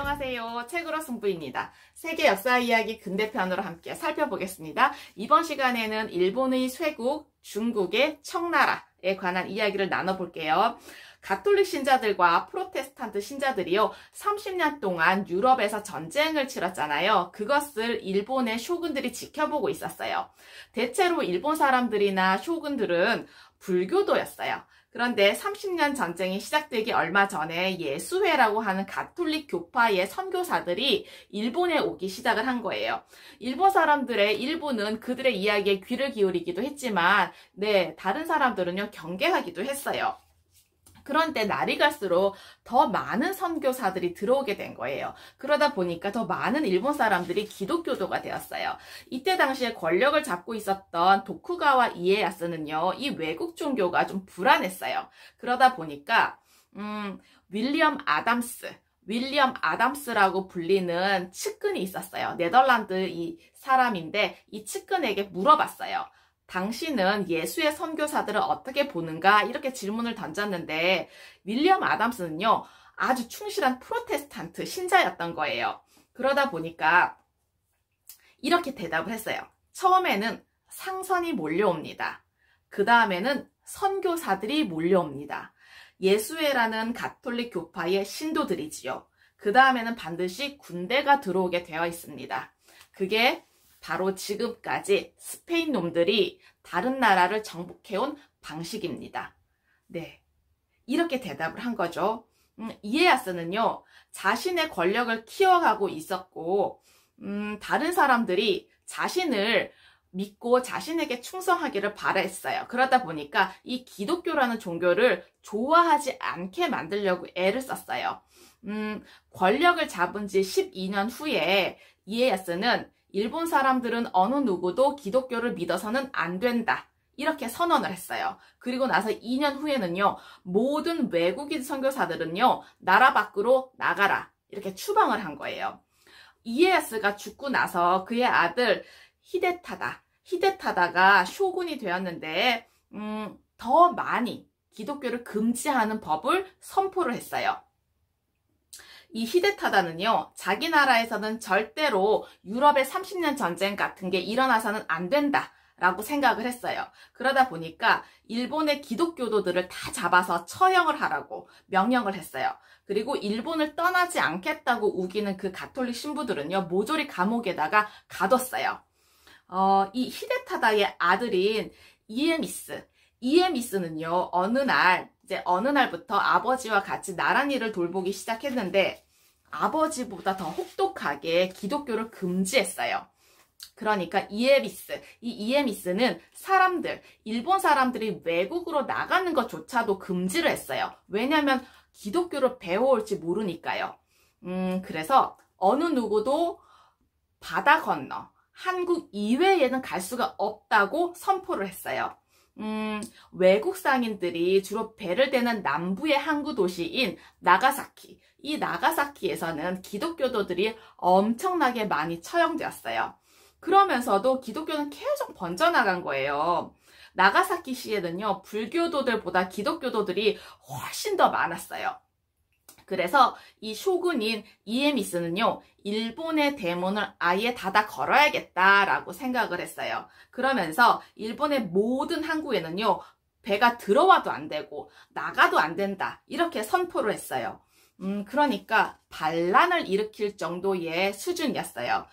안녕하세요. 책으로 승부입니다. 세계 역사 이야기 근대편으로 함께 살펴보겠습니다. 이번 시간에는 일본의 쇄국, 중국의 청나라에 관한 이야기를 나눠볼게요. 가톨릭 신자들과 프로테스탄트 신자들이요, 30년 동안 유럽에서 전쟁을 치렀잖아요. 그것을 일본의 쇼군들이 지켜보고 있었어요. 대체로 일본 사람들이나 쇼군들은 불교도였어요. 그런데 30년 전쟁이 시작되기 얼마 전에 예수회라고 하는 가톨릭 교파의 선교사들이 일본에 오기 시작을 한 거예요. 일본 사람들의 일부는 그들의 이야기에 귀를 기울이기도 했지만, 다른 사람들은요, 경계하기도 했어요. 그런데 날이 갈수록 더 많은 선교사들이 들어오게 된 거예요. 그러다 보니까 더 많은 일본 사람들이 기독교도가 되었어요. 이때 당시에 권력을 잡고 있었던 도쿠가와 이에야스는요, 이 외국 종교가 좀 불안했어요. 그러다 보니까 윌리엄 아담스라고 불리는 측근이 있었어요. 네덜란드 이 사람인데 이 측근에게 물어봤어요. 당신은 예수의 선교사들을 어떻게 보는가? 이렇게 질문을 던졌는데 윌리엄 아담스는요, 아주 충실한 프로테스탄트 신자였던 거예요. 그러다 보니까 이렇게 대답을 했어요. 처음에는 상선이 몰려옵니다. 그 다음에는 선교사들이 몰려옵니다. 예수회라는 가톨릭 교파의 신도들이지요. 그 다음에는 반드시 군대가 들어오게 되어 있습니다. 그게 바로 지금까지 스페인 놈들이 다른 나라를 정복해온 방식입니다. 이렇게 대답을 한 거죠. 이에야스는요, 자신의 권력을 키워가고 있었고, 다른 사람들이 자신을 믿고 자신에게 충성하기를 바랬어요. 그러다 보니까 이 기독교라는 종교를 좋아하지 않게 만들려고 애를 썼어요. 권력을 잡은 지 12년 후에 이에야스는 일본 사람들은 어느 누구도 기독교를 믿어서는 안 된다, 이렇게 선언을 했어요. 그리고 나서 2년 후에는요, 모든 외국인 선교사들은요, 나라 밖으로 나가라, 이렇게 추방을 한 거예요. 이에야스가 죽고 나서 그의 아들 히데타다가 쇼군이 되었는데 더 많이 기독교를 금지하는 법을 선포를 했어요. 이 히데타다는요, 자기 나라에서는 절대로 유럽의 30년 전쟁 같은 게 일어나서는 안 된다라고 생각을 했어요. 그러다 보니까 일본의 기독교도들을 다 잡아서 처형을 하라고 명령을 했어요. 그리고 일본을 떠나지 않겠다고 우기는 그 가톨릭 신부들은요, 모조리 감옥에다가 가뒀어요. 이 히데타다의 아들인 이에미스는요, 어느 날부터 아버지와 같이 나란히를 돌보기 시작했는데 아버지보다 더 혹독하게 기독교를 금지했어요. 그러니까 이에미스는 일본 사람들이 외국으로 나가는 것조차도 금지를 했어요. 왜냐하면 기독교를 배워올지 모르니까요. 그래서 어느 누구도 바다 건너 한국 이외에는 갈 수가 없다고 선포를 했어요. 외국 상인들이 주로 배를 대는 남부의 항구 도시인 나가사키, 이 나가사키에서는 기독교도들이 엄청나게 많이 처형되었어요. 그러면서도 기독교는 계속 번져나간 거예요. 나가사키시에는요, 불교도들보다 기독교도들이 훨씬 더 많았어요. 그래서 이 쇼군인 이에미스는요, 일본의 대문을 아예 닫아 걸어야겠다라고 생각을 했어요. 그러면서 일본의 모든 항구에는요, 배가 들어와도 안 되고 나가도 안 된다, 이렇게 선포를 했어요. 그러니까 반란을 일으킬 정도의 수준이었어요.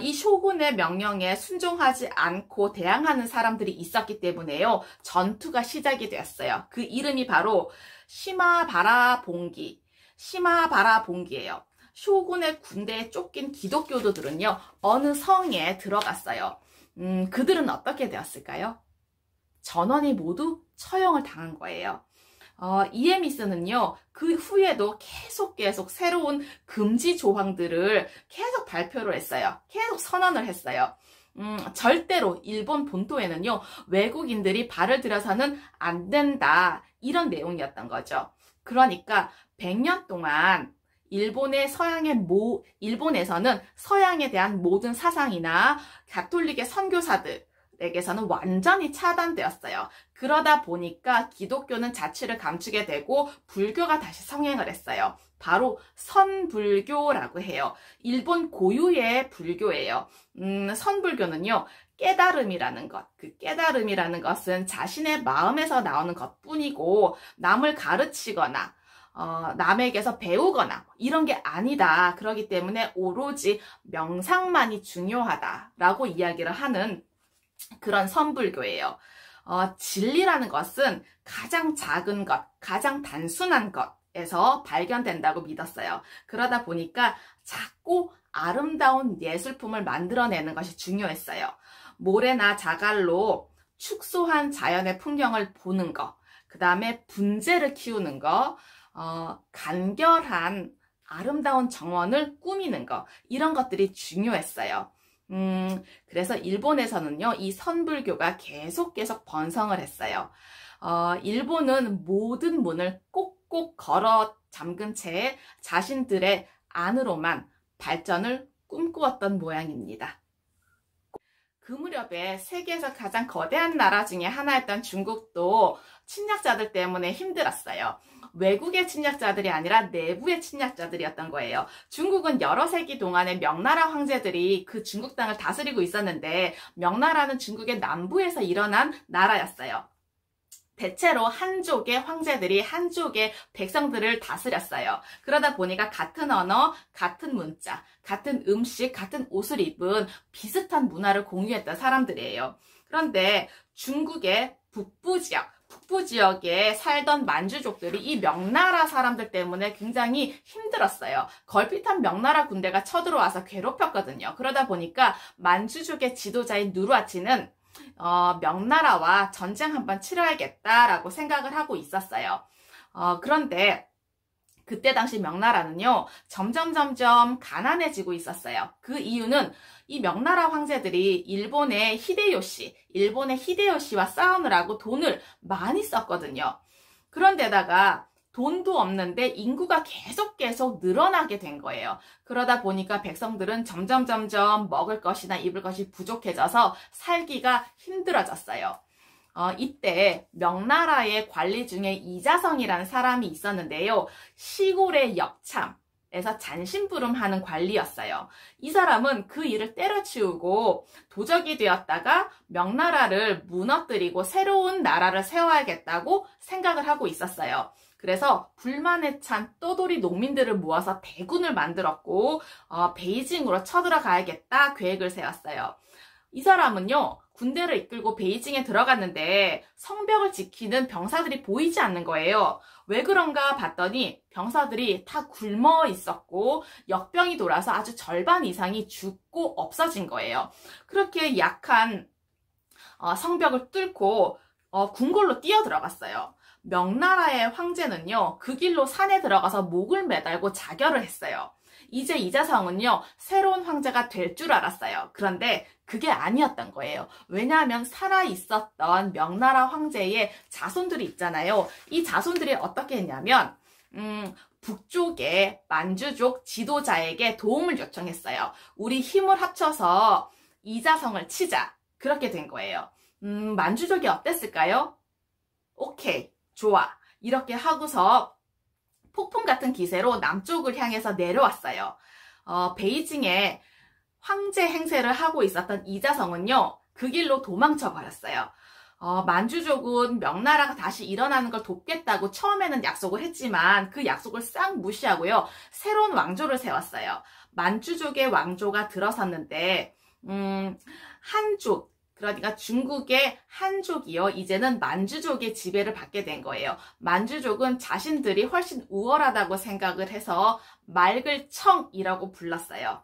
이 쇼군의 명령에 순종하지 않고 대항하는 사람들이 있었기 때문에요, 전투가 시작이 되었어요. 그 이름이 바로 시마바라 봉기예요. 쇼군의 군대에 쫓긴 기독교도들은요, 어느 성에 들어갔어요. 그들은 어떻게 되었을까요? 전원이 모두 처형을 당한 거예요. 이에미스는요, 그 후에도 계속 새로운 금지 조항들을 계속 발표를 했어요. 계속 선언을 했어요. 절대로 일본 본토에는요, 외국인들이 발을 들여서는 안 된다, 이런 내용이었던 거죠. 그러니까 100년 동안 일본에서는 서양에 대한 모든 사상이나 가톨릭의 선교사들을 에게서는 완전히 차단되었어요. 그러다 보니까 기독교는 자취를 감추게 되고 불교가 다시 성행을 했어요. 바로 선불교라고 해요. 일본 고유의 불교예요. 선불교는요, 깨달음이라는 것, 그 깨달음이라는 것은 자신의 마음에서 나오는 것뿐이고 남을 가르치거나 남에게서 배우거나 이런 게 아니다. 그렇기 때문에 오로지 명상만이 중요하다라고 이야기를 하는 그런 선불교예요. 진리라는 것은 가장 작은 것, 가장 단순한 것에서 발견된다고 믿었어요. 그러다 보니까 작고 아름다운 예술품을 만들어내는 것이 중요했어요. 모래나 자갈로 축소한 자연의 풍경을 보는 거, 그 다음에 분재를 키우는 거, 간결한 아름다운 정원을 꾸미는 거, 이런 것들이 중요했어요. 그래서 일본에서는요, 이 선불교가 계속 번성을 했어요. 일본은 모든 문을 꼭꼭 걸어 잠근 채 자신들의 안으로만 발전을 꿈꾸었던 모양입니다. 그 무렵에 세계에서 가장 거대한 나라 중에 하나였던 중국도 침략자들 때문에 힘들었어요. 외국의 침략자들이 아니라 내부의 침략자들이었던 거예요. 중국은 여러 세기 동안에 명나라 황제들이 그 중국 땅을 다스리고 있었는데 명나라는 중국의 남부에서 일어난 나라였어요. 대체로 한족의 황제들이 한족의 백성들을 다스렸어요. 그러다 보니까 같은 언어, 같은 문자, 같은 음식, 같은 옷을 입은 비슷한 문화를 공유했던 사람들이에요. 그런데 중국의 북부 지역에 살던 만주족들이 이 명나라 사람들 때문에 굉장히 힘들었어요. 걸핏한 명나라 군대가 쳐들어와서 괴롭혔거든요. 그러다 보니까 만주족의 지도자인 누르하치는 명나라와 전쟁 한번 치러야겠다라고 생각을 하고 있었어요. 그런데 그때 당시 명나라는요, 점점 가난해지고 있었어요. 그 이유는 이 명나라 황제들이 일본의 히데요시와 싸우느라고 돈을 많이 썼거든요. 그런데다가 돈도 없는데 인구가 계속 늘어나게 된 거예요. 그러다 보니까 백성들은 점점 먹을 것이나 입을 것이 부족해져서 살기가 힘들어졌어요. 이때 명나라의 관리 중에 이자성이라는 사람이 있었는데요. 시골의 역참에서 잔심부름하는 관리였어요. 이 사람은 그 일을 때려치우고 도적이 되었다가 명나라를 무너뜨리고 새로운 나라를 세워야겠다고 생각을 하고 있었어요. 그래서 불만에 찬 떠돌이 농민들을 모아서 대군을 만들었고 베이징으로 쳐들어가야겠다 계획을 세웠어요. 이 사람은요, 군대를 이끌고 베이징에 들어갔는데 성벽을 지키는 병사들이 보이지 않는 거예요. 왜 그런가 봤더니 병사들이 다 굶어 있었고 역병이 돌아서 아주 절반 이상이 죽고 없어진 거예요. 그렇게 약한 성벽을 뚫고 궁궐로 뛰어 들어갔어요. 명나라의 황제는요, 그 길로 산에 들어가서 목을 매달고 자결을 했어요. 이제 이자성은요, 새로운 황제가 될 줄 알았어요. 그런데 그게 아니었던 거예요. 왜냐하면 살아있었던 명나라 황제의 자손들이 있잖아요. 이 자손들이 어떻게 했냐면 북쪽의 만주족 지도자에게 도움을 요청했어요. 우리 힘을 합쳐서 이자성을 치자. 그렇게 된 거예요. 만주족이 어땠을까요? 오케이, 좋아. 이렇게 하고서 폭풍 같은 기세로 남쪽을 향해서 내려왔어요. 베이징에 황제 행세를 하고 있었던 이자성은요, 그 길로 도망쳐 버렸어요. 만주족은 명나라가 다시 일어나는 걸 돕겠다고 처음에는 약속을 했지만 그 약속을 싹 무시하고요, 새로운 왕조를 세웠어요. 만주족의 왕조가 들어섰는데 한족, 그러니까 중국의 한족이요, 이제는 만주족의 지배를 받게 된 거예요. 만주족은 자신들이 훨씬 우월하다고 생각을 해서 맑을 청이라고 불렀어요.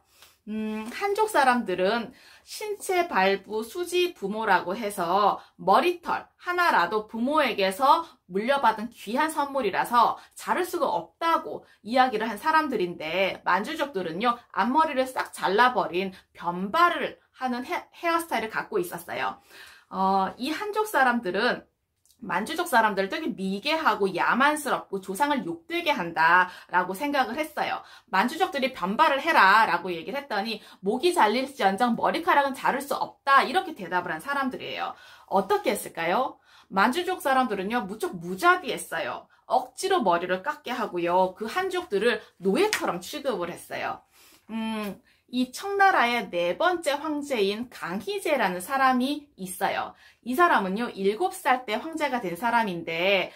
한족 사람들은 신체 발부 수지 부모라고 해서 머리털 하나라도 부모에게서 물려받은 귀한 선물이라서 자를 수가 없다고 이야기를 한 사람들인데, 만주족들은요, 앞머리를 싹 잘라버린 변발을 하는 헤어스타일을 갖고 있었어요. 이 한족 사람들은 만주족 사람들을 되게 미개하고 야만스럽고 조상을 욕되게 한다라고 생각을 했어요. 만주족들이 변발을 해라 라고 얘기를 했더니 목이 잘릴지언정 머리카락은 자를 수 없다 이렇게 대답을 한 사람들이에요. 어떻게 했을까요? 만주족 사람들은요 무척 무자비했어요. 억지로 머리를 깎게 하고요. 그 한족들을 노예처럼 취급을 했어요. 이 청나라의 4번째 황제인 강희제라는 사람이 있어요. 이 사람은요 7살 때 황제가 된 사람인데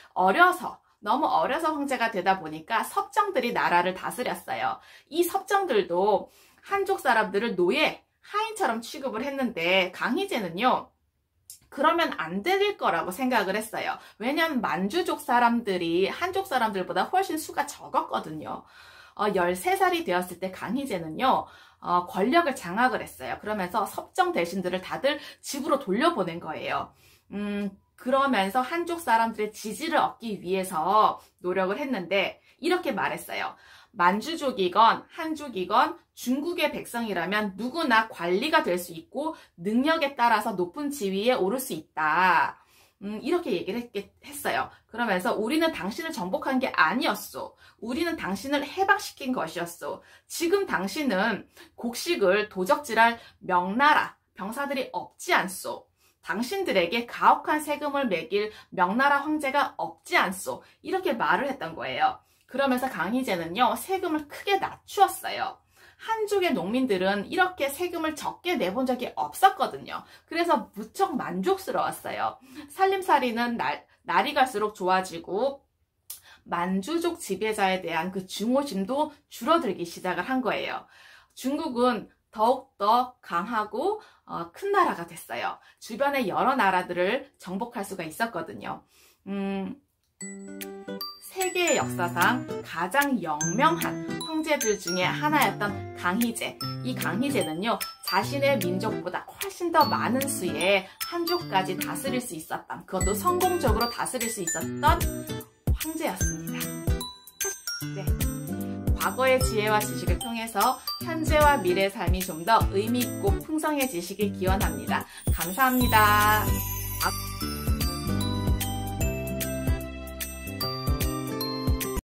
너무 어려서 황제가 되다 보니까 섭정들이 나라를 다스렸어요. 이 섭정들도 한족 사람들을 노예, 하인처럼 취급을 했는데 강희제는요 그러면 안 될 거라고 생각을 했어요. 왜냐하면 만주족 사람들이 한족 사람들보다 훨씬 수가 적었거든요. 13살이 되었을 때 강희제는요 권력을 장악을 했어요. 그러면서 섭정 대신들을 다들 집으로 돌려보낸 거예요. 그러면서 한족 사람들의 지지를 얻기 위해서 노력을 했는데 이렇게 말했어요. 만주족이건 한족이건 중국의 백성이라면 누구나 관리가 될 수 있고 능력에 따라서 높은 지위에 오를 수 있다. 이렇게 얘기를 했어요. 그러면서 우리는 당신을 정복한 게 아니었소. 우리는 당신을 해방시킨 것이었소. 지금 당신은 곡식을 도적질할 명나라 병사들이 없지 않소. 당신들에게 가혹한 세금을 매길 명나라 황제가 없지 않소. 이렇게 말을 했던 거예요. 그러면서 강희제는요 세금을 크게 낮추었어요. 한족의 농민들은 이렇게 세금을 적게 내본 적이 없었거든요. 그래서 무척 만족스러웠어요. 살림살이는 날이 갈수록 좋아지고 만주족 지배자에 대한 그 증오심도 줄어들기 시작을 한 거예요. 중국은 더욱더 강하고 큰 나라가 됐어요. 주변의 여러 나라들을 정복할 수가 있었거든요. 세계의 역사상 가장 영명한 황제들 중에 하나였던 강희제. 이 강희제는요 자신의 민족보다 훨씬 더 많은 수의 한족까지 다스릴 수 있었던, 그것도 성공적으로 다스릴 수 있었던 황제였습니다. 네. 과거의 지혜와 지식을 통해서 현재와 미래의 삶이 좀 더 의미 있고 풍성해지시길 기원합니다. 감사합니다.